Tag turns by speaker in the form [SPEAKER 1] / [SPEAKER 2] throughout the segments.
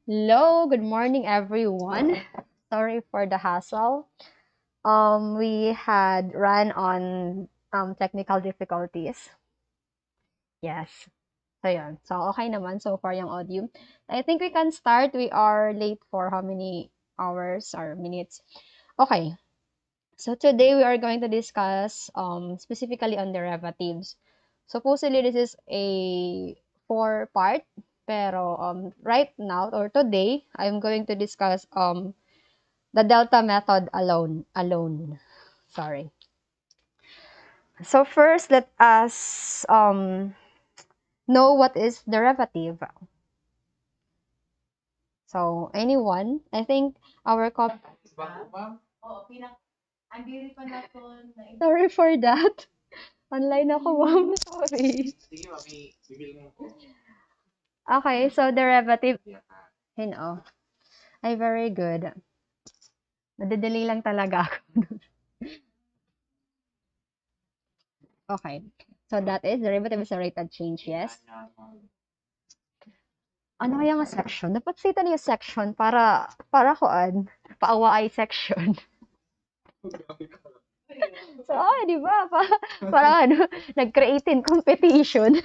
[SPEAKER 1] Hello, good morning everyone. Sorry for the hassle. We had run on technical difficulties. Yes. So yun. So okay naman so far yung audio. I think we can start. We are late for how many hours or minutes? Okay. So today we are going to discuss specifically on derivatives. Supposedly this is a four part, pero right now or today I'm going to discuss the delta method alone. Sorry. So first let us know what is derivative. So anyone, I think our sorry for that. Online ako, ma'am. Sorry. Okay, so derivative, ay very good. Nadidili lang talaga ako. Okay. So that is derivative is a rate of change, yes? Ano kaya nga section? Dapat sita niyo section para kuan, paawaay section. So, di ba? Parang ano, nag-create competition.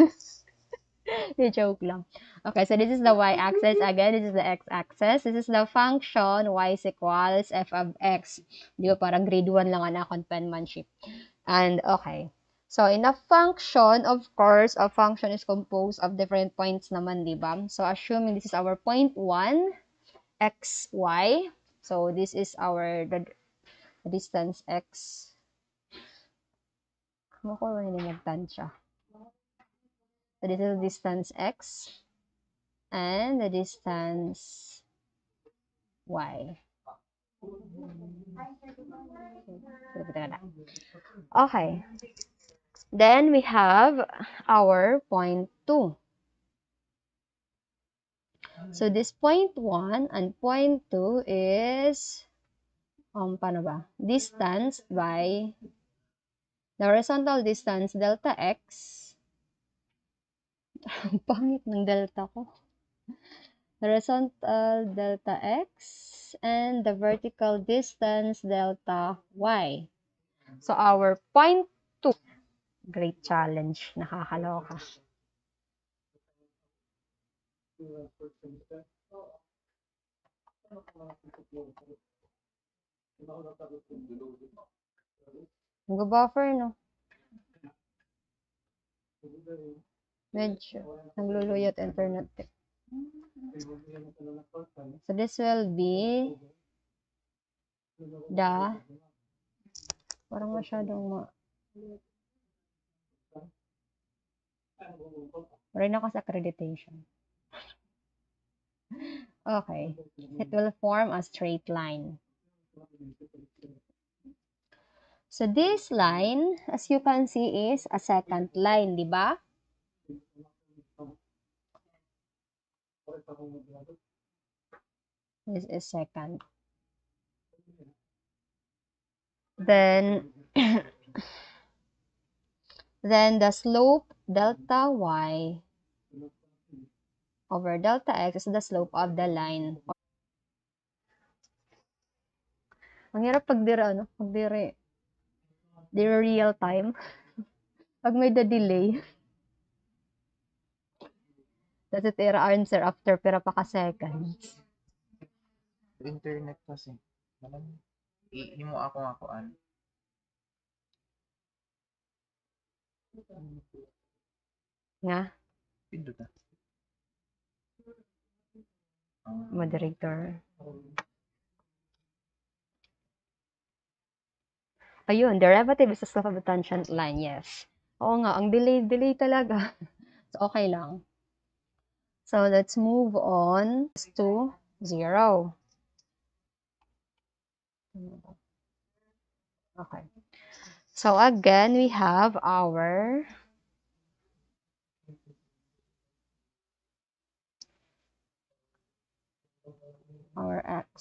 [SPEAKER 1] Di joke lang. Okay, so this is the y-axis. Again, this is the x-axis. This is the function y is equals f of x. Di ba? Parang grade 1 lang na penmanship. And, okay. So, in a function, of course, a function is composed of different points naman, di ba? So, assuming this is our point 1, x, y. So, this is our the distance x. Ano ko hindi nagtansya? So, this is the distance x and the distance y. Okay. Then we have our point 2. So this point 1 and point 2 is paano ba? Distance by the horizontal distance delta x. Pangit ng delta ko. The horizontal delta x and the vertical distance delta y. So our point 2, great challenge, nakakaloka. Nag-buffer, no? Medyo nagluluyot internet. So this will be the parang masyadong rin ako sa accreditation. Okay. It will form a straight line. So this line, as you can see, is a second line, di ba? This is second. Then, then the slope delta y over delta x is the slope of the line. Ang hirap pagdira, ano? Pagdira real time. Pag may delay. That's it, answer after pero pa seconds.
[SPEAKER 2] Internet kasi. Mo ako ngakuan.
[SPEAKER 1] Nga?
[SPEAKER 2] Pindot na.
[SPEAKER 1] Moderator. Ayun, derivative is the slope of the tangent line, yes. Oo nga, ang delay talaga. So, okay lang. So, let's move on to 0. Okay. So, again, we have our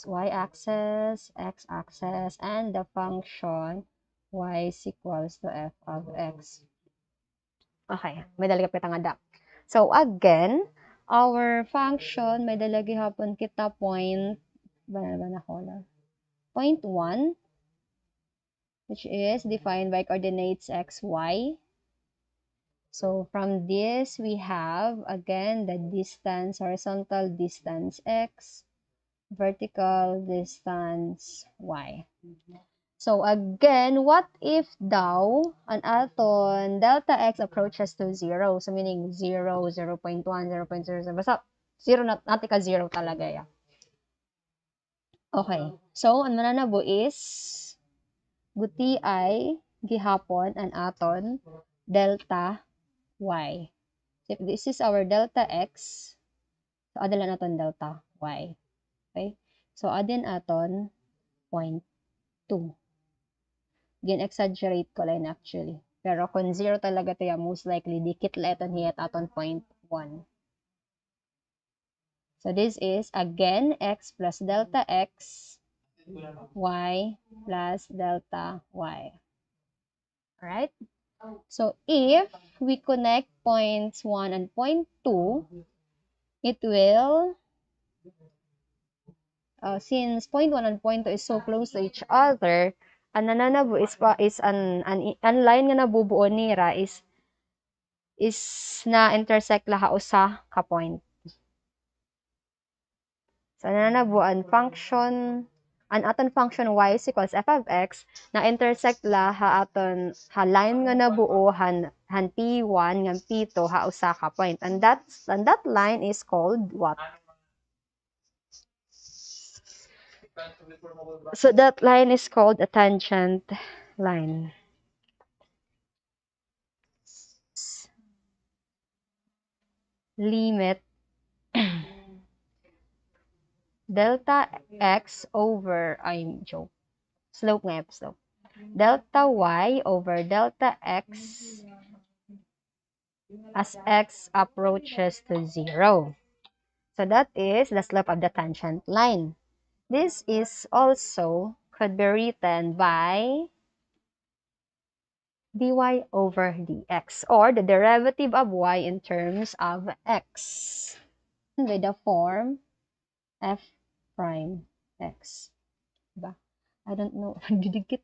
[SPEAKER 1] y-axis, x-axis, and the function y is equals to f of x. Okay, may dalagap kita nga da. So, again, our function may dalagi hapon kita point point 1, which is defined by coordinates x, y. So from this, we have, again, the distance, horizontal distance x, vertical distance y. So again, what if daw an aton delta x approaches to 0? So meaning 0, 0.1, 0.00, basta 0 na, natin ka 0 talaga ya. Okay. So, ang mananabo is guti ay gihapon an aton delta y. So if this is our delta x, so adala naton delta y. Okay? So adin aton 0.2. Gin-exaggerate ko lang actually. Pero kung 0 talaga to ya, most likely dikit la iton hiyat aton 0.1. So this is again x plus delta x, y plus delta y. Alright? So if we connect points 1 and point 2, it will, since point 1 and point 2 is so close to each other, ang nananabo is an line nga nabubuo nira is na intersect laha usa ka point. So nananabo an aton function y is equals f of x na intersect laha aton line nga nabuo han p1 ngan p2 ha usa ka point, and that line is called what? So that line is called a tangent line. Limit delta x over, slope nga, slope. Delta y over delta x as x approaches to 0. So that is the slope of the tangent line. This is also could be written by dy over dx, or the derivative of y in terms of x, with the form f prime x. Diba? I don't know. Dikit.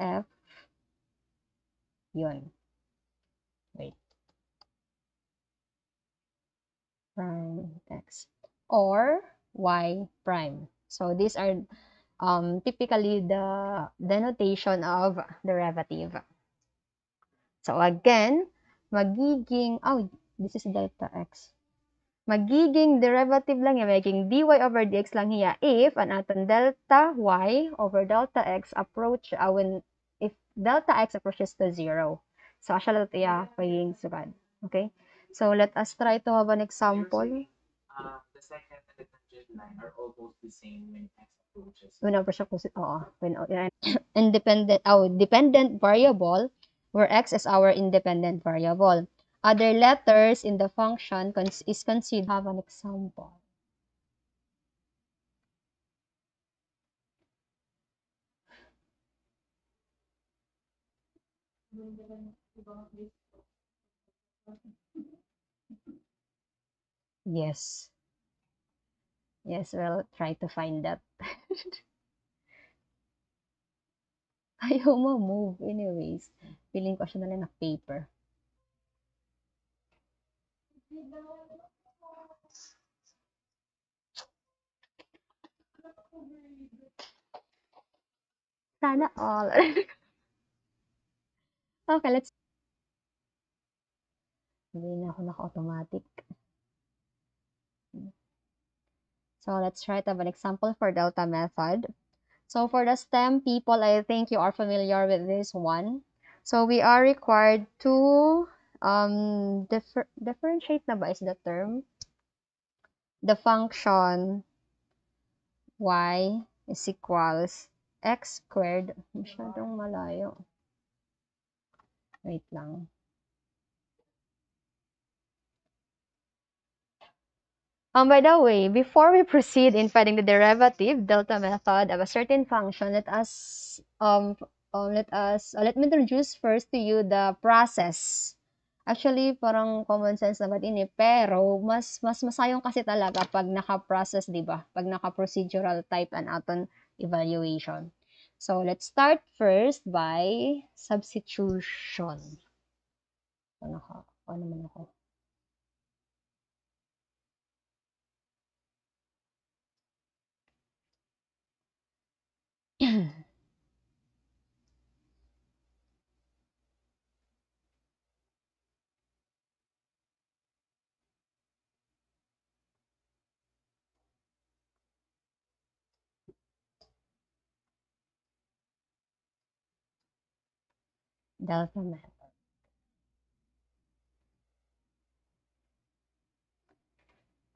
[SPEAKER 1] F. Yun. Wait. Prime x. Or y prime. So these are typically the denotation of derivative. So again, magiging, this is delta x. Magiging derivative lang yan, magiging dy over dx lang hiya if an aton delta y over delta x if delta x approaches to 0. So asya lang ito pagiging sugad. Okay? So let us try to have an example.
[SPEAKER 2] The second and the tangent line are almost the same when x approaches.
[SPEAKER 1] When approaches, dependent variable, where x is our independent variable. Other letters in the function is considered. Have an example. Yes. Yes, we'll try to find that. Ayaw mo move. Anyways, feeling ko siya na lang na paper. Sana all. Okay, let's. Hindi na ako naka-automatic. So let's try to have an example for delta method. So for the STEM people, I think you are familiar with this one. So we are required to differentiate na ba is the term? The function y is equals x squared. Masyadong malayo. Wait lang. By the way, before we proceed in finding the derivative delta method of a certain function, let me introduce first to you the process Actually, parang common sense naman ini, pero mas masayong kasi talaga pag naka-process, 'di ba? Pag naka-procedural type an aton evaluation. So, let's start first by substitution. Ano naman ako? Delta method.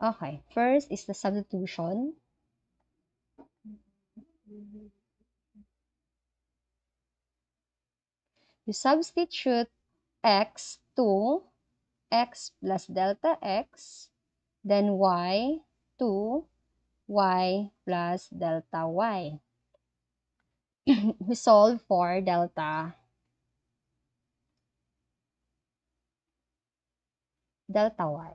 [SPEAKER 1] Okay, first is the substitution. You substitute x to x plus delta x, then y to y plus delta y. We solve for delta y.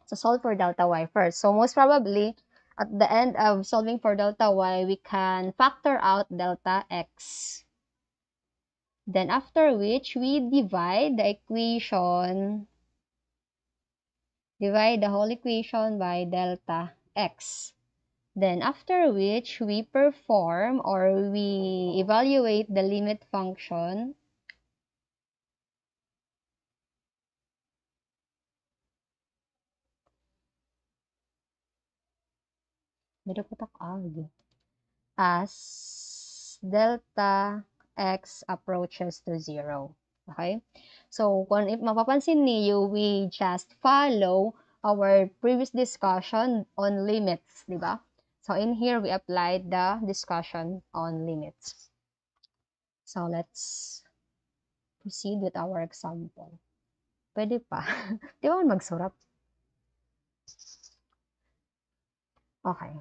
[SPEAKER 1] So solve for delta y first. So most probably, at the end of solving for delta y, we can factor out delta x. Then after which, we divide the equation, divide the whole equation by delta x. Then after which, we perform or we evaluate the limit function. As delta x approaches to 0. Okay? So, kung if mapapansin niyo, we just follow our previous discussion on limits, di ba? So, in here, we applied the discussion on limits. So, let's proceed with our example. Pwede pa. Di ba magsurat? Okay.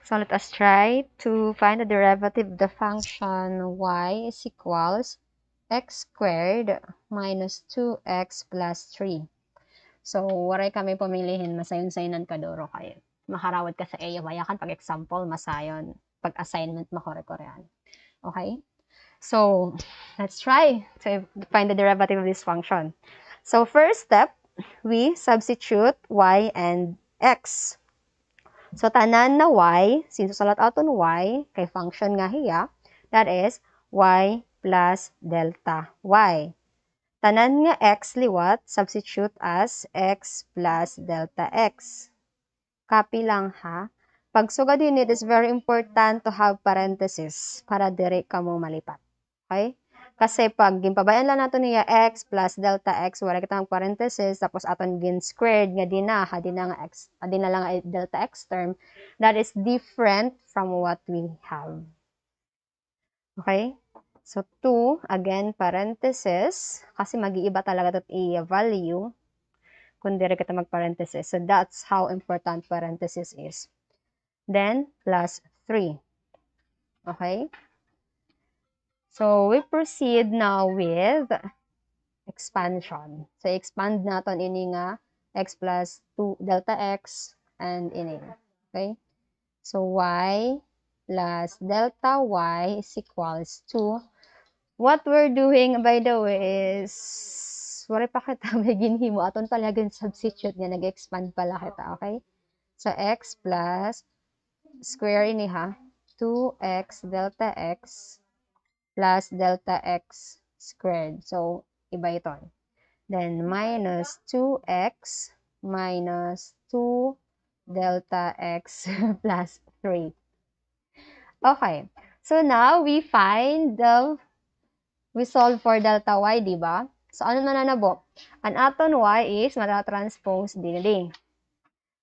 [SPEAKER 1] So let us try to find the derivative of the function y is equals x squared minus 2x plus 3. So, waray kami pamilihin, masayon-sayonan ka doro kayo. Makarawad ka sa iya, wayakan pag example, masayon. Pag assignment, makore-korean. Okay? So, let's try to find the derivative of this function. So, first step, we substitute y and x. So, tanan na y, sinusalat aton y, kay function nga hiya, that is y plus delta y. Tanan nga x liwat, substitute as x plus delta x. Copy lang ha. Pagsuga din, it is very important to have parenthesis para dire ka mo malipat. Okay? Kasi pag gimpabayan lang nato niya x plus delta x, wala kitang parenthesis, tapos aton gin squared nga di na nga x, di na lang delta x term, that is different from what we have. Okay? So, 2, again, parenthesis, kasi mag-iiba talaga ito i-value kung dire kita mag-parenthesis. So, that's how important parenthesis is. Then, plus 3. Okay? So, we proceed now with expansion. So, expand natin ini nga x plus 2 delta x and ini. Okay? So, y plus delta y is equals to, what we're doing, by the way, is wala pa kita may ginhimo aton palagin substitute nga nag-expand pala kita, okay? So, x plus square ini ha, 2x delta x plus delta x squared. So, iba ito. Then, minus 2x minus 2 delta x plus 3. Okay. So, now, we solve for delta y, di ba? So, ano na nanabo? Ang aton y is matatranspose din.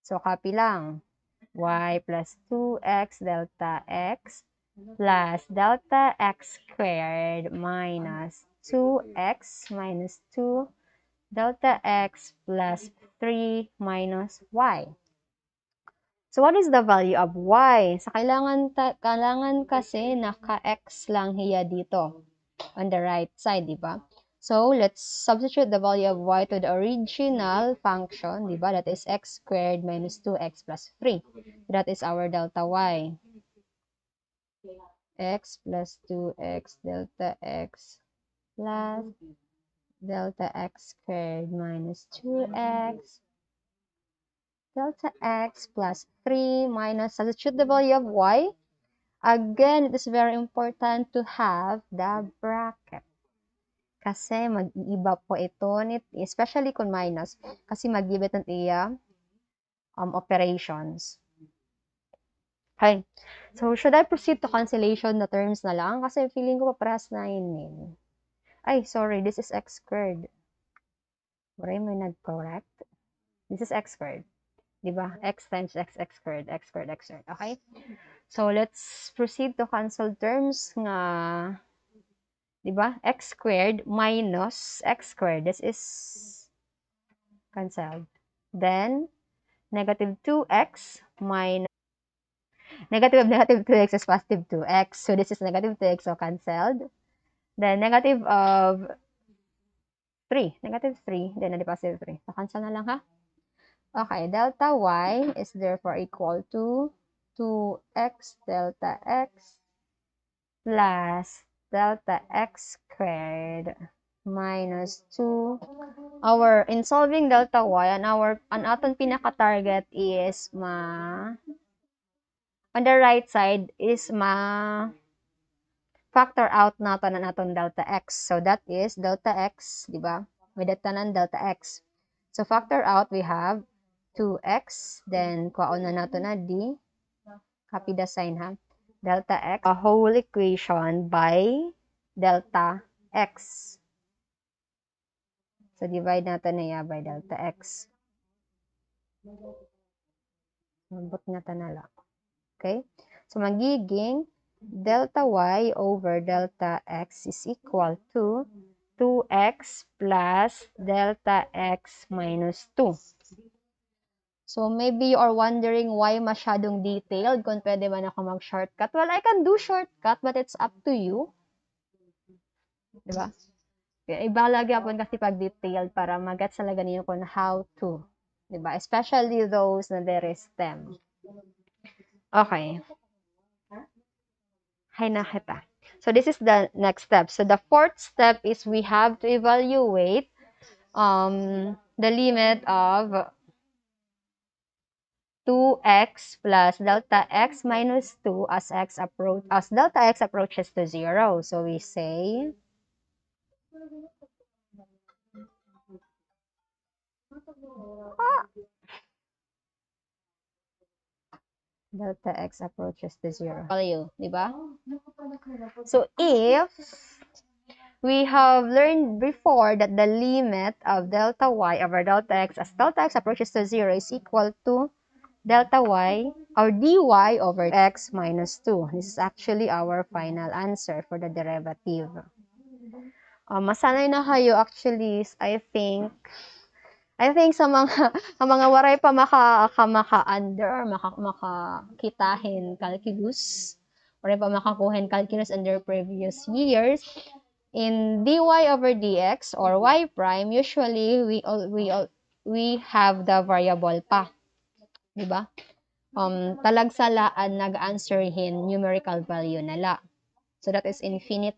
[SPEAKER 1] So, copy lang. Y plus 2x delta x plus delta x squared minus 2x minus 2 delta x plus 3 minus y. So, what is the value of y? So, kailangan kasi naka-x lang hiya dito on the right side, di ba? So, let's substitute the value of y to the original function, di ba? That is x squared minus 2x plus 3. That is our delta y. X plus 2x delta x plus delta x squared minus 2x delta x plus 3 minus, substitute the value of y. Again, it is very important to have the bracket. Kasi mag-iiba po ito, especially kung minus, kasi mag-iiba ito iya operations. Okay. So, should I proceed to cancellation na terms na lang? Kasi feeling ko paparas na yun. Ay, sorry, this is x squared. Wala mo nag-correct? This is x squared. Diba? X times x, x squared, x squared, x squared. Okay? So, let's proceed to cancel terms nga, diba? X squared minus x squared. This is cancelled. Then, negative 2x minus, negative of negative 2x is positive 2x. So, this is negative 2x, so cancelled. Then, negative of 3. Negative 3, then positive 3. So, cancel na lang ha. Okay, delta y is therefore equal to 2x delta x plus delta x squared minus 2. In solving delta y, ang aton pinaka-target is on the right side is factor out natin ang aton delta x. So that is delta x, di ba? May datanan delta x. So factor out, we have 2x, then kuhaon na nato na d, copy the sign ha, delta x, a whole equation by delta x. So divide natin na ya by delta x. Mabot natin na lang. Okay? So magiging delta y over delta x is equal to 2x plus delta x minus 2. So, maybe you are wondering why masyadong detailed, kung pwede man ako mag-shortcut. Well, I can do shortcut, but it's up to you. Diba? Iba lagi ako kasi pag detailed para mag-get talaga niyo kung how to. Diba? Especially those na there is STEM. Okay. Hay na kita. So, this is the next step. So, the fourth step is we have to evaluate the limit of 2x plus delta x minus 2 as delta x approaches to 0. So we say delta x approaches to 0. Value, di ba? So if we have learned before that the limit of delta y over delta x as delta x approaches to 0 is equal to delta y or dy over x minus 2. This is actually our final answer for the derivative. Masanay na kayo actually, I think sa mga waray pa maka-under, makakitahin calculus, waray pa makakuhin calculus under previous years, in dy over dx or y prime, usually we have the variable pa. Diba? Talagsalaan nag-answerhin numerical value nala. So that is infinite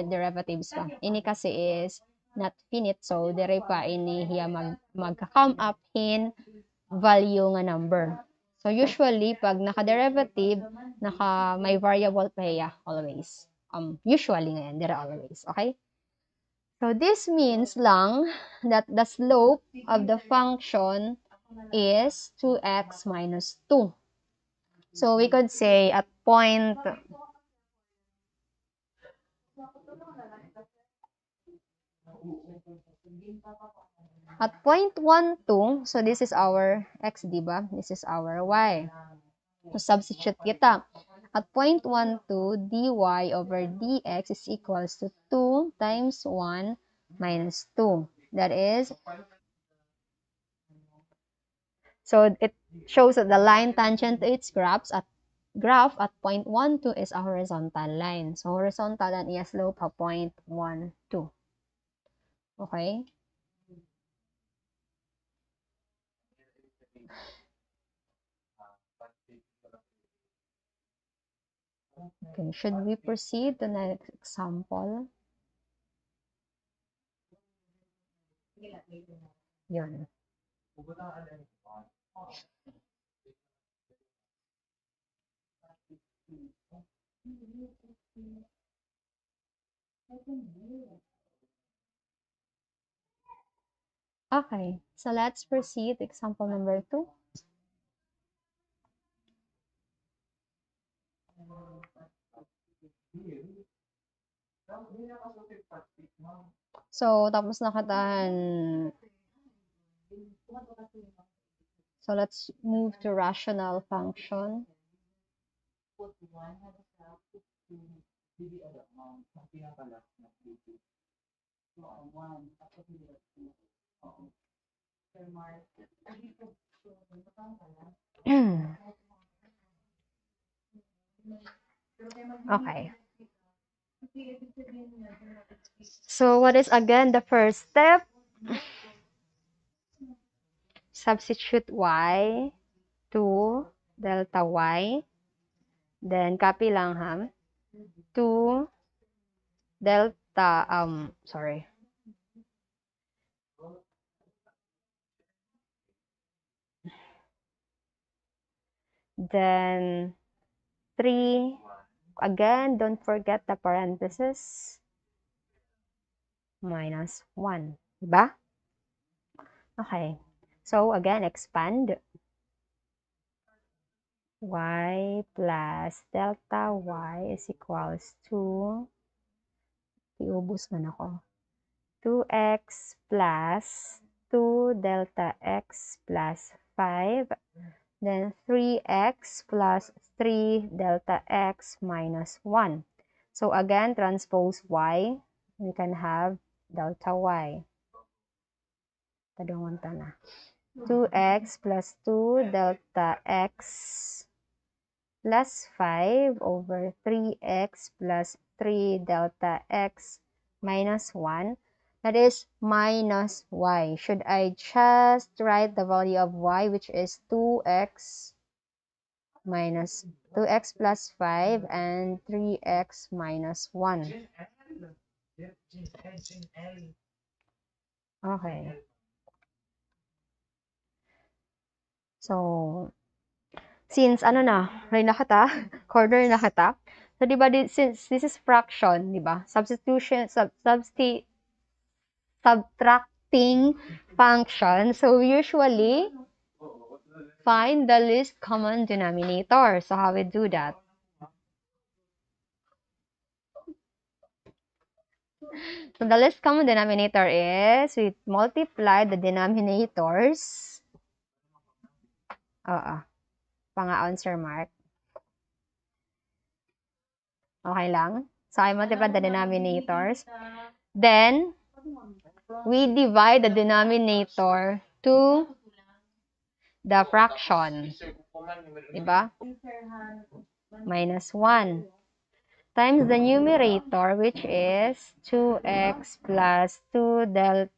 [SPEAKER 1] derivatives pa. Ini kasi is not finite, so dire pa ini hiya magka-come up in value nga number. So usually pag naka-derivative, may variable pa hiya always. Usually ngayon, dire always, okay? So this means lang that the slope of the function is 2x minus 2. So we could say at point at 0.12, so this is our x, diba? This is our y. So substitute kita. At 0.12, dy over dx is equals to 2 times 1 minus 2. That is, so it shows that the line tangent to its graph at point 1, 2 is a horizontal line. So, horizontal and iya slope of point 1, 2. Okay? Okay, should we proceed to the next example? Yun. Okay, so let's proceed to example number 2. So, tapos na katahan. So, let's move to rational function. Okay. So, what is again the first step? Substitute y to delta y. Then, copy lang ha. To delta, sorry. Then, 3, again, don't forget the parenthesis, minus 1. Diba? Okay. So, again, expand. Y plus delta y is equals to, iubos man ako, 2x plus 2 delta x plus 5, then 3x plus 3 delta x minus 1. So again, transpose y, we can have delta y. Tadungan ta na. 2x plus 2 delta x plus 5 over 3x plus 3 delta x minus 1. That is minus y. Should I just write the value of y, which is 2x minus 2x plus 5 and 3x minus 1. Okay. So, since ano na, right na kita, corner na kita. So, di ba, since this is fraction, di ba? Subtracting function. So, we usually find the least common denominator. So, how we do that? So, the least common denominator is we multiply the denominators. Pangaon, Sir Mark. Okay lang? So, I multiply the denominators. Then, we divide the denominator to the fraction. Diba? Minus 1. Times the numerator, which is 2x plus 2 delta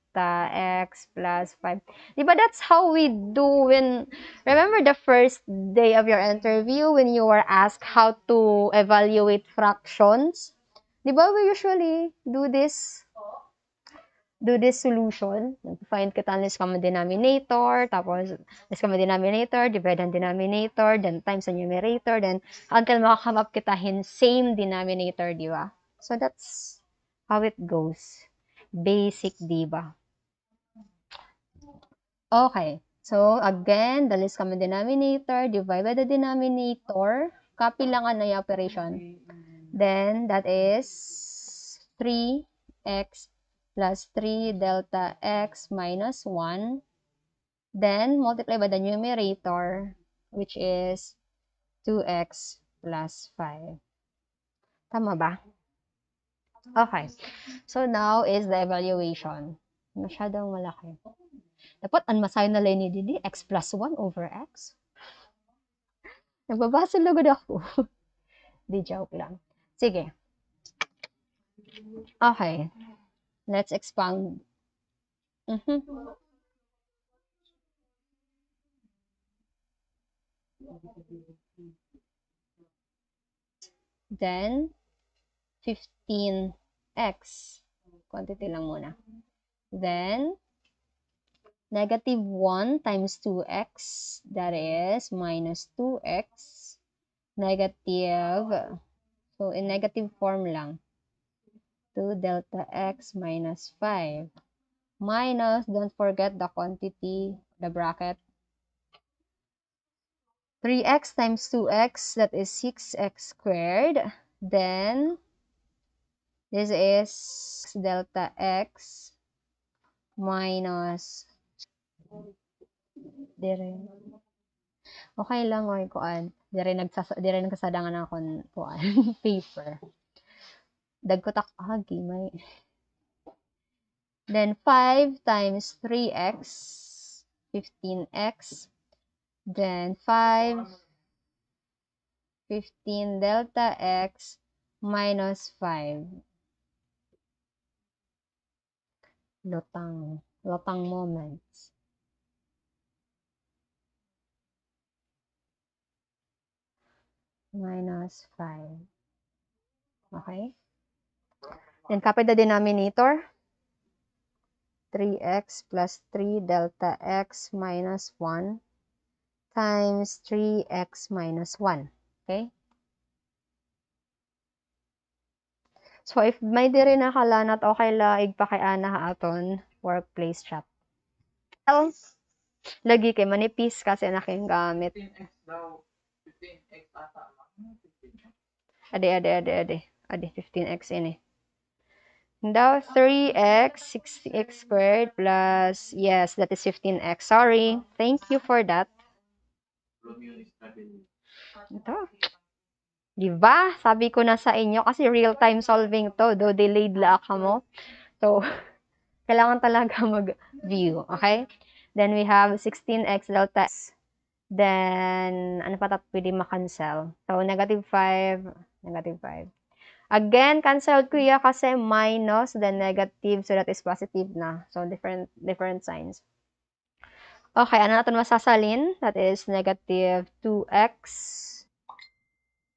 [SPEAKER 1] x plus 5. Diba that's how we do when, remember the first day of your interview when you were asked how to evaluate fractions? Diba we usually do this solution. Find kita ng least common denominator, tapos least common denominator, divide ang denominator, then times the numerator, then until makakame up kita hin same denominator, di ba? So that's how it goes. Basic, di ba? Okay. So again, the least common denominator, divide by the denominator, copy lang ang na operation. Then that is 3x plus 3 delta x minus 1, then multiply by the numerator, which is 2x plus 5. Tama ba? Okay. So now is the evaluation. Masyadong malaki. Dapat ang masayo na lang ni Didi, x plus 1 over x. Nagbabasa lugod ako. Di joke lang. Sige. Okay. Let's expound. Then, 15x. Quantity lang muna. Then, negative 1 times 2x. That is minus 2x. Negative. So, in negative form lang. 2 delta x minus 5. Minus, don't forget the quantity, the bracket. 3x times 2x, that is 6x squared. Then, this is delta x minus, dire. Okay lang, oy, kuan. Dire nagkasadangan akong kuan, paper. Dagko tak agi, may. Then, 5 times 3x, 15x. Then, 5, 15 delta x minus 5. Lotang moments. Minus 5. Okay? Then, copy the denominator. 3x plus 3 delta x minus 1 times 3x minus 1. Okay? So, if may diri na kalanat, okay la, igpakiana ha aton workplace chat. Well, lagi kay manipis kasi naking gamit.
[SPEAKER 2] 15x daw. 15x ata. 15x.
[SPEAKER 1] Ade, 15x ini. Daw 3x, 6x squared plus, yes, that is 15x. Sorry. Thank you for that.
[SPEAKER 2] Romeo is studying.
[SPEAKER 1] Ito. Diba? Sabi ko na sa inyo kasi real-time solving to. Do delayed la ka mo. So, kailangan talaga mag-view. Okay? Then we have 16x delta x. Then, ano pa pwede makancel? So, negative 5, negative 5. Again, cancelled ko ya kasi minus, then negative, so that is positive na. So, different signs. Okay, ano natin masasalin? That is negative 2x.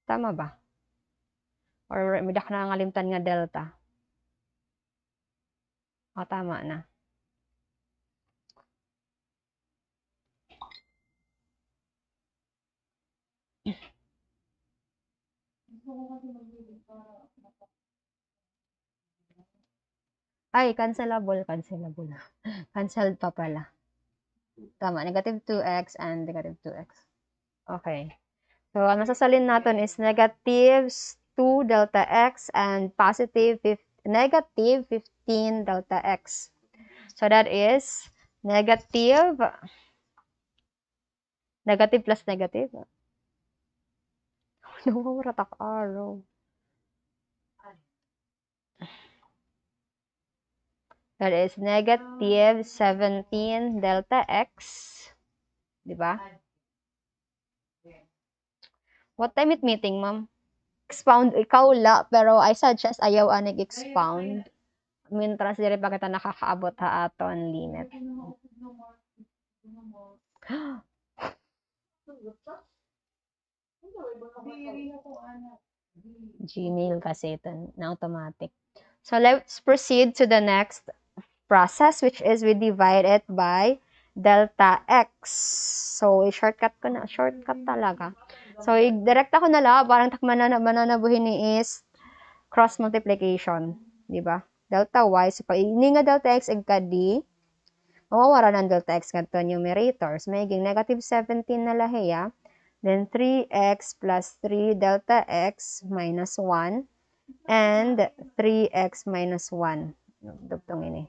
[SPEAKER 1] Tama ba? Or may dak na ngalimtan nga delta. O, tama na. Ay, cancelable. Cancelled pa pala. Tama, negative 2x and negative 2x. Okay. So, ang masasalin natin is negative 2 delta x and positive negative 15 delta x. So, that is negative plus negative. Nawawaratak araw. That is negative 17 delta x. Diba? What time it meeting, ma'am? Expound, ikaw la, pero I suggest ayaw anig expound. Mintras diri pa kita nakakaabot ha aton limit. Gmail kasi ito na automatic. So let's proceed to the next process, which is we divide it by delta x. So, shortcut ko na. Shortcut talaga. So, i-direct ako na lang. Parang mananabuhin ni is cross multiplication. Diba? Delta y. So, pag ini nga delta x ag d, mawawara ng delta x nga ito numerator. So, magiging negative 17 na lahiya. Then, 3x plus 3 delta x minus 1 and 3x minus 1. Dugtong ini.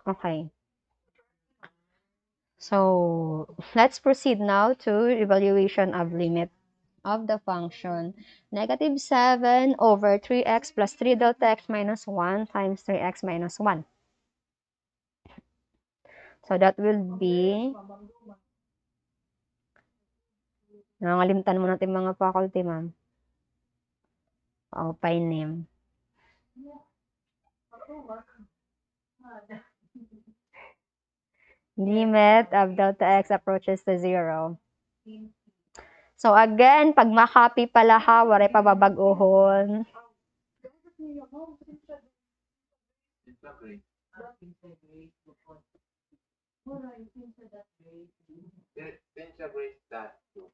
[SPEAKER 1] Okay. So, let's proceed now to evaluation of limit of the function. Negative 7 over 3x plus 3 delta x minus 1 times 3x minus 1. So, that will be, nangangalimtan mo natin mga faculty, ma'am. File name. Limit of delta x approaches to 0. So, again, pag makopy pala ha, waray pa babag-uhon.
[SPEAKER 2] Integrate that too.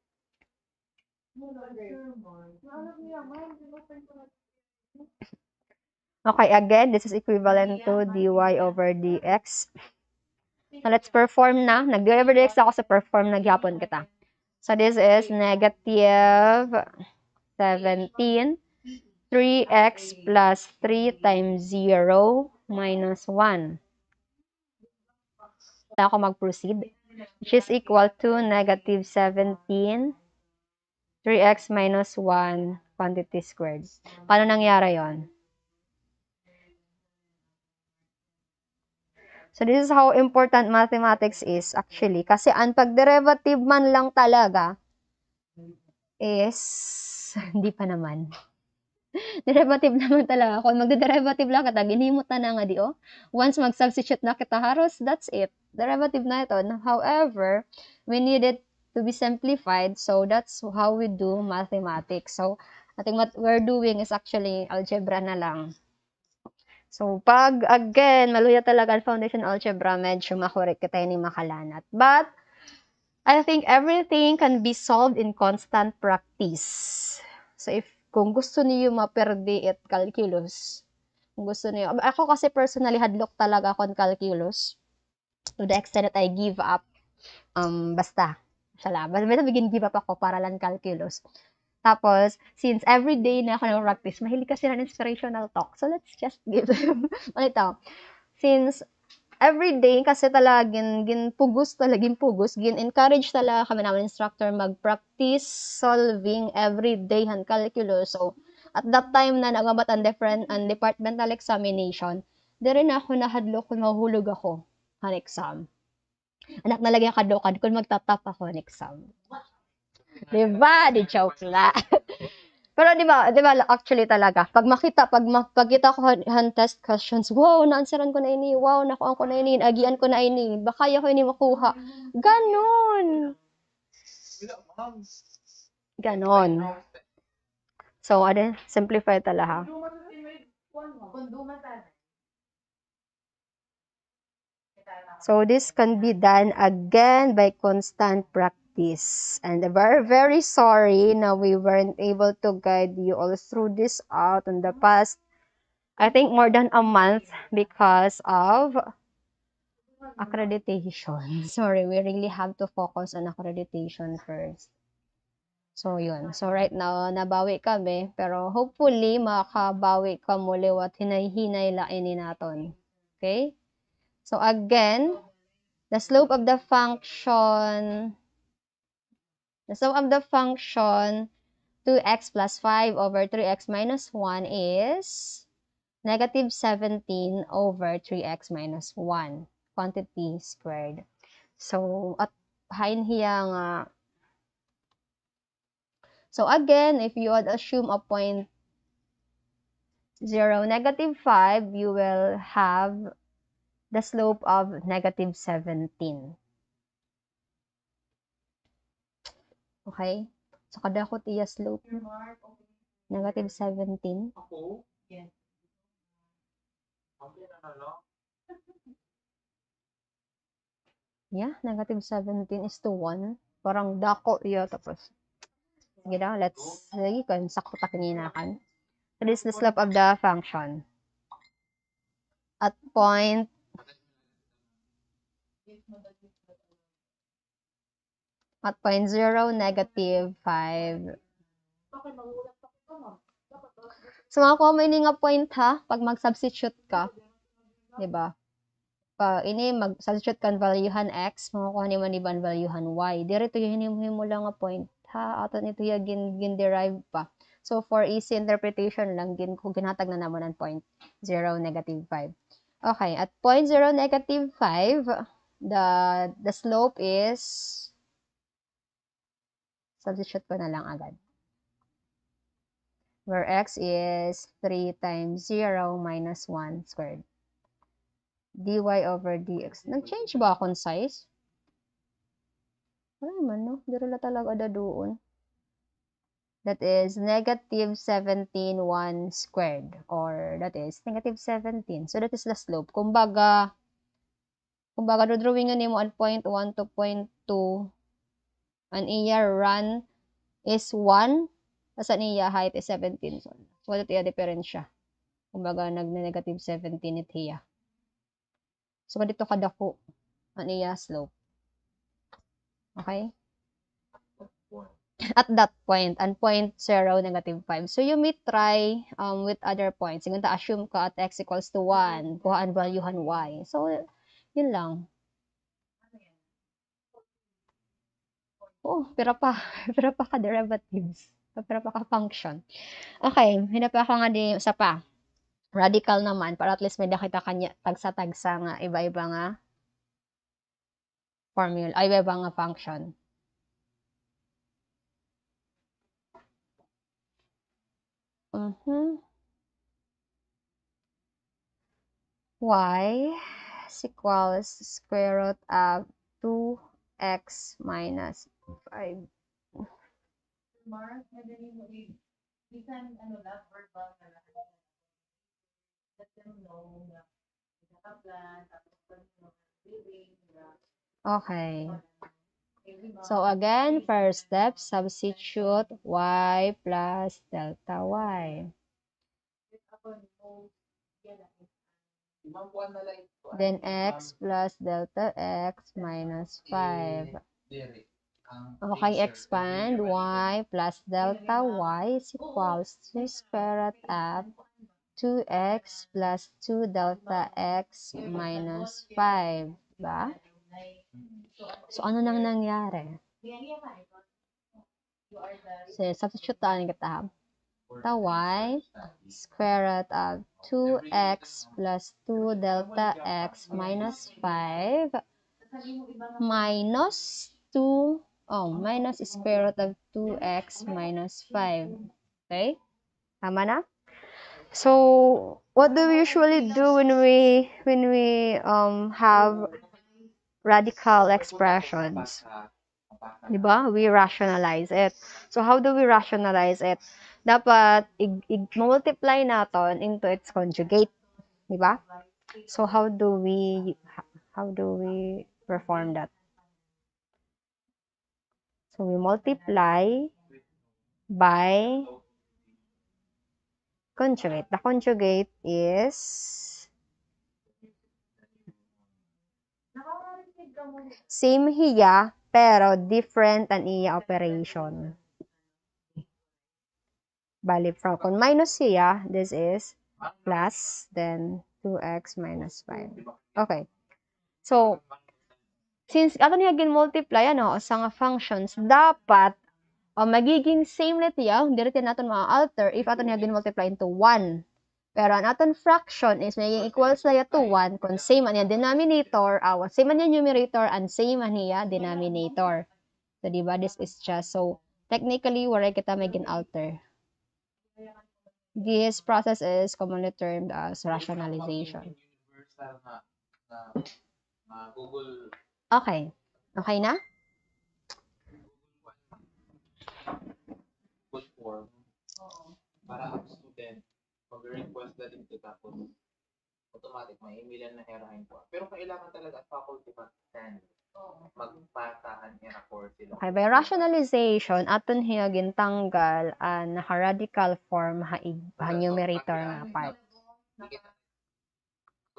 [SPEAKER 1] Okay, again, this is equivalent to dy over dx. So, let's perform na. Nag-dy over dx ako sa perform, nagyapon kita. So, this is negative 17, 3x plus 3 times 0 minus 1. Na ako mag-proceed, which is equal to negative 17, 3x minus 1 quantity squared. Paano nangyari yon? So, this is how important mathematics is actually. Kasi ang pag-derivative man lang talaga is, hindi pa naman. Derivative naman talaga. Kung magde-derivative lang kita, ginhimot na nga di, oh. Once mag-substitute na kita haros, that's it. Derivative na ito. However, we need it to be simplified, so that's how we do mathematics. So, I think what we're doing is actually algebra na lang. So, pag, again, maluya talaga ang foundation algebra, medyo makorek kita ni makalanat. But, I think everything can be solved in constant practice. So, kung gusto niyo maperde at calculus, kung gusto niyo, ako kasi personally, hadlock talaga ako ng calculus. To the extent that I give up, basta, basta begin give up ako para lang calculus. Tapos, since every day na ako nag-practice, mahilig kasi ng inspirational talk. So, let's just give them. Ito. Since every day, kasi talagang ginpugos, gin-encourage talaga kami naman instructor mag-practice solving every day ang calculus. So, at that time na nagabat ang different and departmental examination, di rin ako nahadlo kung mahulog ako ang exam. Anak na lagi ang kadukad kung magtatap ako ang exam. Diba? Di joke la. Pero diba actually talaga, pag makita ko han test questions, wow, na-answeran ko na ini, wow, nakuha ko na ini, agian ko na ini, baka ko ini makuha. Ganon. Ganon. So, simplify talaga. So, this can be done again by constant practice. And I'm very, very sorry na we weren't able to guide you all through this out in the past, I think more than a month because of accreditation. Sorry, we really have to focus on accreditation first. So, yun. So, right now, nabawi kami. Pero hopefully, makabawi ka muli what hinay-hinay lainin natin. Okay? So, again, the slope of the function 2x plus 5 over 3x minus 1 is negative 17 over 3x minus 1 quantity squared. So, at hain hiya nga. So, again, if you would assume a point 0, negative 5, you will have the slope of negative 17. Okay? So, kada ko tiya slope. Negative 17.
[SPEAKER 2] Ako? Yes.
[SPEAKER 1] Yeah, negative 17 is to 1. Parang dako iya tapos. Sige na, let's sige kung sakto ta kininakan. So, this is the slope of the function. At point 0, negative 5. So, makuha mo ini nga point ha, pag mag-substitute ka. Diba? ini mag-substitute kan valuehan x, makukuha ni man valuehan y. Dito yung hinimo lang nga point ha, aton ito yung gin-derive pa. So for easy interpretation lang kung ginhatag na naman ang point 0, negative 5. Okay, at point 0, negative 5, the slope is, substitute ko na lang agad, where x is 3 times 0 minus 1 squared. dy over dx. Nag-change ba akong size? Wala man, no? Dito na talaga doon. That is negative 17 1 squared. Or that is negative 17. So that is the slope. Kumbaga, drawingan mo at point 1 to point 2. Ang iya run is 1. Tapos ang iya height is 17. So that iya diferensya. Kumbaga, nag-negative 17 it here. So, dito kadako ang iya slope. Okay? At that point, and point 0, negative 5. So, you may try with other points. Siguro assume ka at x equals to 1. Kuha ang valuehan y. So, yun lang. Oh, pira pa. Pira pa ka derivatives. Pira pa ka function. Okay, hinap ako nga di isa pa. Radical naman, para at least may nakita kanya tagsa-tagsa nga iba-iba nga formula, ay iba-iba nga function. Y is equals square root of 2x minus 5. Okay. So again, first step, substitute y plus delta y. Then x plus delta x minus 5. Okay, expand y plus delta y is equals to square root of 2x plus 2 delta x minus 5. Diba? So, ano nang nangyari? So, substitute tayo kita. The y square root of 2x plus 2 delta x minus 5 minus 2, minus square root of 2x minus 5. Okay? Tama na? So, what do we usually do when we have radical expressions? Diba? We rationalize it. So, how do we rationalize it? Dapat i-multiply natin into its conjugate. Diba? So, how do we perform that? So, we multiply by conjugate. The conjugate is same hiya, pero different ang iya operation. Bali, from kung minus hiya, this is plus, then 2x minus 5. Okay. So, since ato niya gin-multiply, sa nga functions, dapat, magiging same net iya, hindi rin natin ma-alter if ato niya gin-multiply into 1. Pero ang aton fraction is magiging equals na to 1 kung same ang denominator, same ang numerator, and same ang denominator. So, diba? This is just, so, technically, wala kita may gin-alter. This process is commonly termed as rationalization. Okay. Okay na?
[SPEAKER 2] Good form. Para ang student, mag-request na din ito tapos automatic may email na herahin po. Pero kailangan talaga at faculty mag-stand. Magpatahan era-core sila.
[SPEAKER 1] Okay, by rationalization, aton hiya gintanggal ang naka-radical form ha numerator nga part.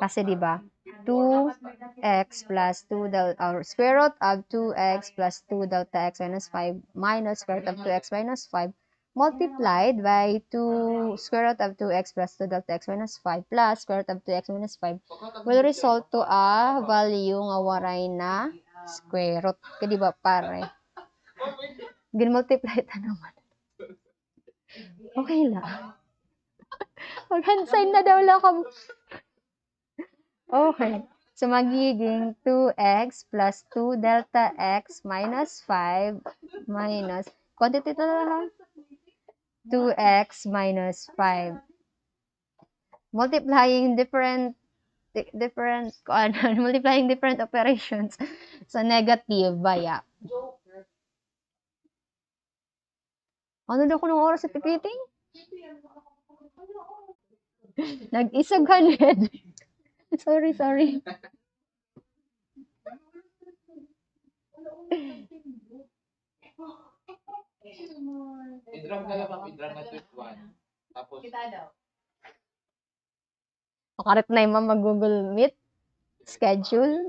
[SPEAKER 1] Kasi diba, 2x plus 2 delta, or square root of 2x plus 2 delta x minus 5 minus square root of 2x minus 5 multiplied by 2 square root of 2x plus 2 delta x minus 5 plus square root of 2x minus 5 will result to a value nga waray na square root. Kaya di ba pare? Gin-multiply ta naman. Okay lang. Mag-hand sign na daw lang ka. Okay. So, magiging 2x plus 2 delta x minus 5 minus, quantity na lang, 2x minus 5. Multiplying different, multiplying different operations sa negative baya. Ano daw ko ng oras sa pipiting? Nag-isag 100. Sorry.
[SPEAKER 2] I-drag na lang ako, i-drag na 21. Tapos,
[SPEAKER 1] Makarit na yung mag-Google Meet schedule.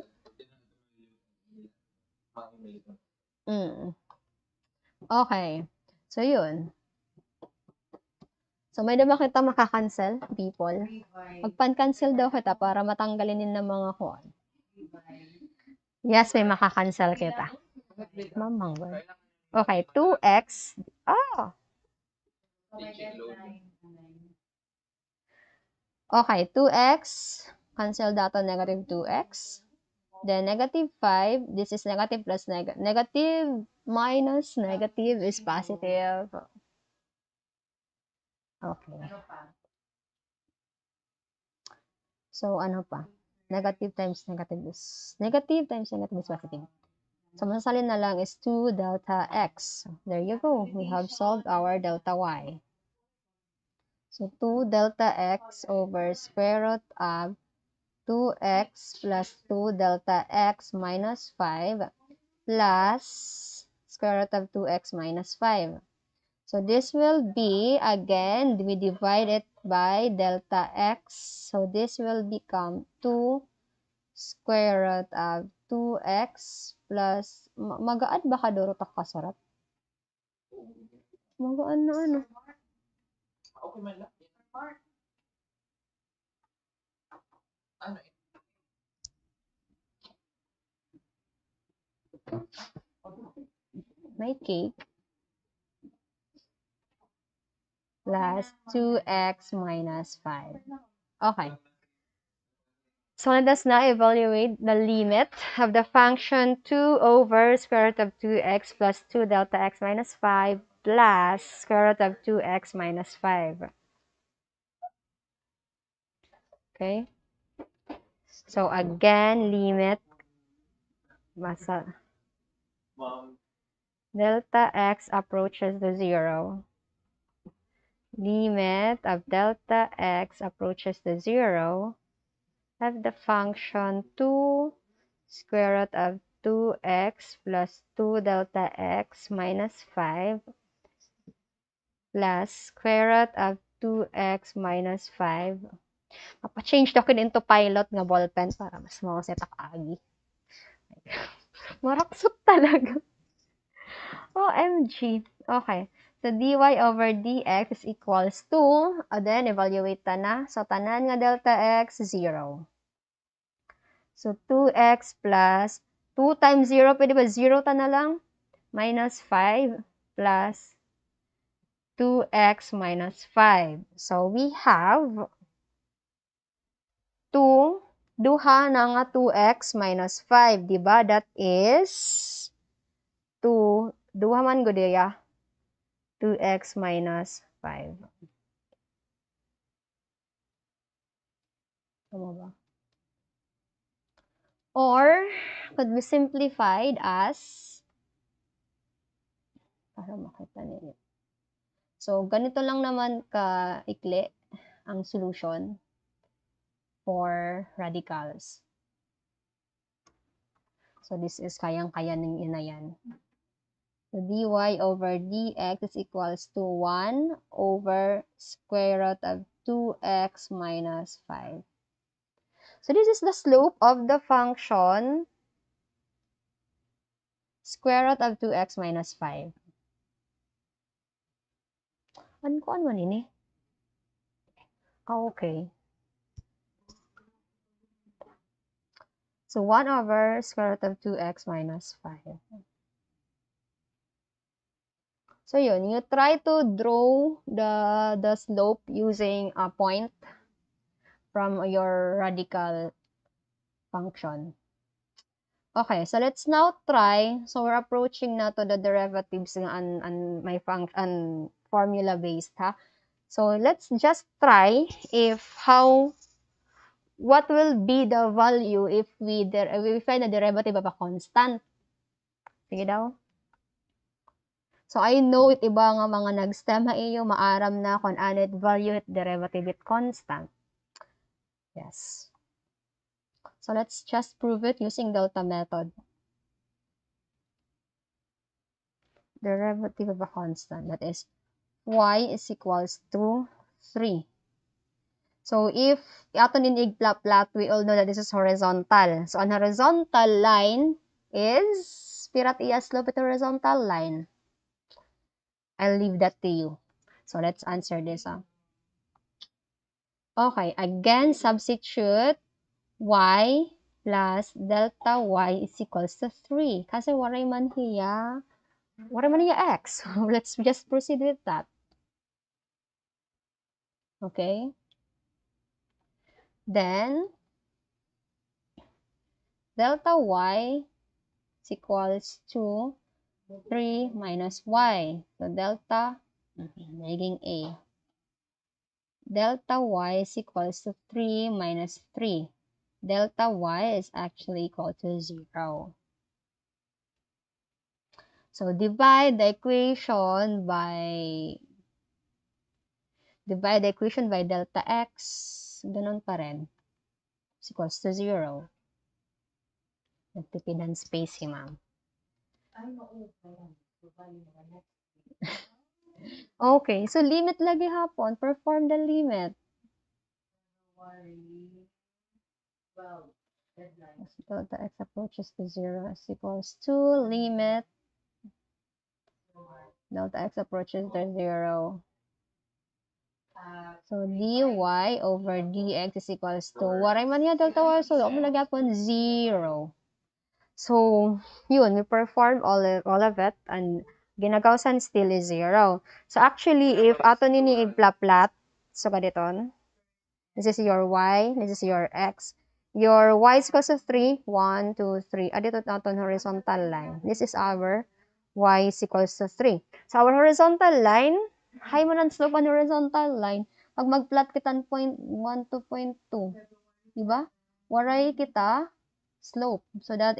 [SPEAKER 2] ma-email ko.
[SPEAKER 1] Okay. So, yun. So, may diba kita makakancel, people? Magpan-cancel daw kita para matanggalin din ng mga kuwan. Yes, may makakancel kita. Mamang word. Okay, 2x.
[SPEAKER 2] Teaching load.
[SPEAKER 1] Okay, 2x. Cancel data negative 2x. Then negative 5. This is negative plus negative. Negative minus negative is positive. Okay. So, ano pa? Negative times negative is positive. So, masasalin na lang is 2 delta x. There you go. We have solved our delta y. So, 2 delta x over square root of 2x plus 2 delta x minus 5 plus square root of 2x minus 5. So, this will be, again, we divide it by delta x. So, this will become 2 square root of 2x plus, magaan ba ka duro ta kasarat? Magaan na ano?
[SPEAKER 2] Okay man lang. Ano eh?
[SPEAKER 1] May cake plus 2x minus 5. Okay. So let us now evaluate the limit of the function 2 over square root of 2x plus 2 delta x minus 5 plus square root of 2x minus 5. Okay? So again, limit delta x approaches the 0. Limit of delta x approaches the 0 of the function 2 square root of 2x plus 2 delta x minus 5 plus square root of 2x minus 5. Mapa-change daw into pilot nga ballpen para mas mawaset agi. Maraksot talaga. OMG. Okay. So, dy over dx is equals to, then, evaluate ta na. So, tanan nga delta x, 0. So, 2x plus 2 times 0, pwede ba 0 ta na lang? Minus 5 plus 2x minus 5. So, we have 2, duha na nga 2x minus 5, diba? That is 2, duha man godeya, 2x minus 5. Tama ba? Or, could be simplified as, para makita ninyo. So, ganito lang naman ka-ikli ang solution for radicals. So, this is kayang-kaya ninyo na yan. So, dy over dx is equals to 1 over square root of 2x minus 5. So, this is the slope of the function square root of 2x minus 5. Ano man ini? Okay. So 1 over square root of 2x minus 5. So yun, you try to draw the slope using a point from your radical function. Okay, so let's now try. So we're approaching na to the derivatives on my function formula based, ha? So let's just try what will be the value if we find the derivative of a constant. Sige daw. So I know it iba nga mga nag-STEM ha iyo maaram na kung ano it value it derivative it constant. Yes. So let's just prove it using delta method. Derivative of a constant, that is y is equals to 3. So if ato nin igplat, we all know that this is horizontal. So an horizontal line is pirat iya slope ito horizontal line. I'll leave that to you. So let's answer this. Okay, again substitute y plus delta y is equals to 3. Kasi waray man hiya x. Let's just proceed with that. Okay. Then, delta y is equals to 3 minus y. So, delta, naging a. Delta y is equals to 3 minus 3. Delta y is actually equal to 0. So, divide the equation by delta x. Ganun pa rin. Is equals to 0. Nagtipid ng space si ma'am. Okay, so limit lagi hapon. Perform the limit. Delta x approaches to 0 is equals to limit delta x approaches to 0. So dy over dx is equals to waray man yan delta y, so doon mo lagi hapon 0. So, yun, we perform all of it, and ginagawsan still is 0. So, actually, if ato nini igplat, so kaditon, this is your y, this is your x. Your y is equals to 3, 1, 2, 3. Dito natin horizontal line. This is our y is equals to 3. So, our horizontal line, hay mo ng slope on horizontal line. Pag mag-plot kita point 1 to point 2, diba? Waray kita slope. So that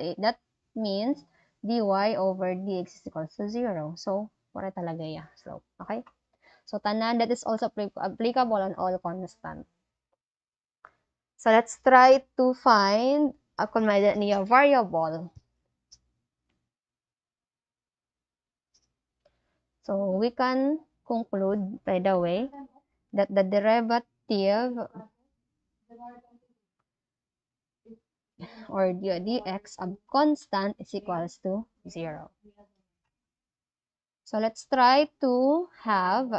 [SPEAKER 1] means dy over dx is equals to 0. So, wala talaga ya slope. Okay? So, tanan, that is also applicable on all constant. So, let's try to find a niya variable. So, we can conclude, by the way, that the derivative or dx of constant is equals to 0. So, let's try to have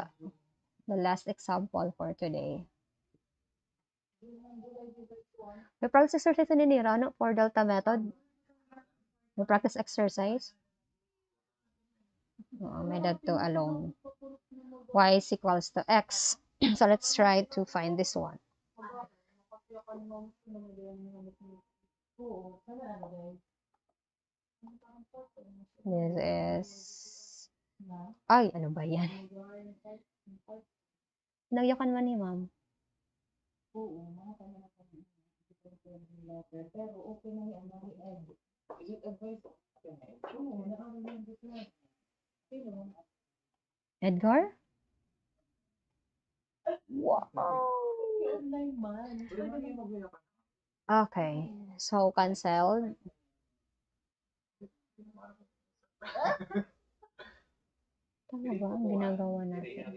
[SPEAKER 1] the last example for today. May practice exercise na ninira, no? For delta method. May practice exercise. May that to alone. Y is equals to x. So, let's try to find this one. This is... Ay, ano ba yan? Nagyakan man ni ma'am. Edgar? Wow! Okay. So, canceled. Tama ba ang ginagawa natin?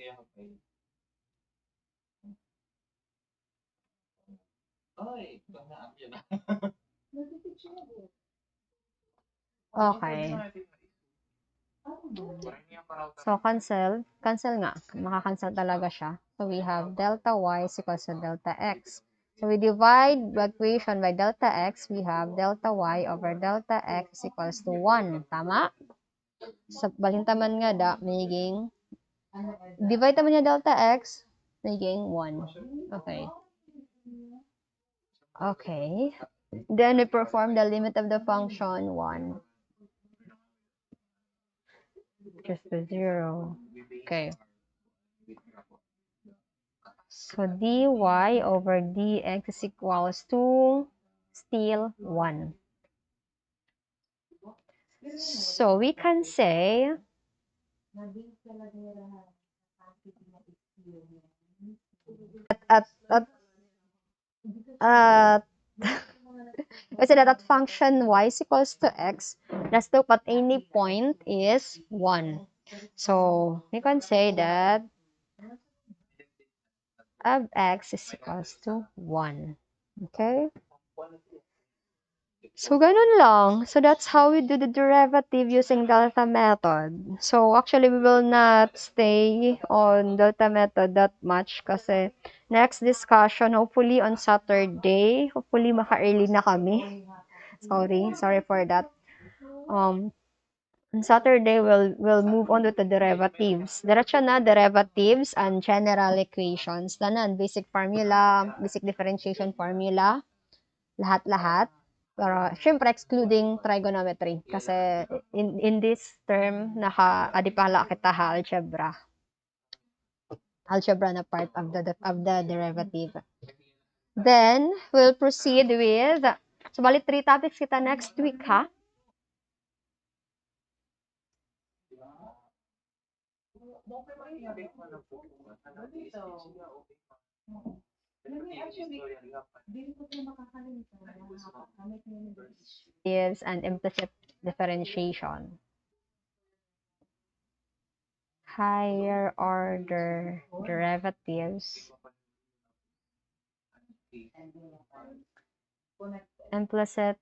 [SPEAKER 1] Okay. So, cancel. Cancel nga. Maka-cancel talaga siya. So, we have delta y is equals to delta x. So, we divide the equation by delta x. We have delta y over delta x is equals to 1. Tama? Sa balintaman nga da, magiging divide naman niya delta x, magiging 1. Okay. Okay. Then we perform the limit of the function 1. Just to 0. Okay. So dy over dx is equals to still 1. So we can say at kasi that function y is equals to x, the slope at any point is 1. So we can say that of x is equals to 1. Okay? So, ganun lang. So, that's how we do the derivative using delta method. So, actually, we will not stay on delta method that much kasi next discussion, hopefully on Saturday, hopefully maka-early na kami. Sorry for that. On Saturday, we'll move on with the derivatives. Diretso na, derivatives and general equations. Tanan, basic formula, basic differentiation formula, lahat-lahat. Pero, syempre, excluding trigonometry. Kasi, in this term, naka-adipala kita ha, algebra. Algebra na part of the derivative. Then, we'll proceed with, so, bali 3 topics kita next week, ha? And implicit differentiation. Higher order derivatives. Implicit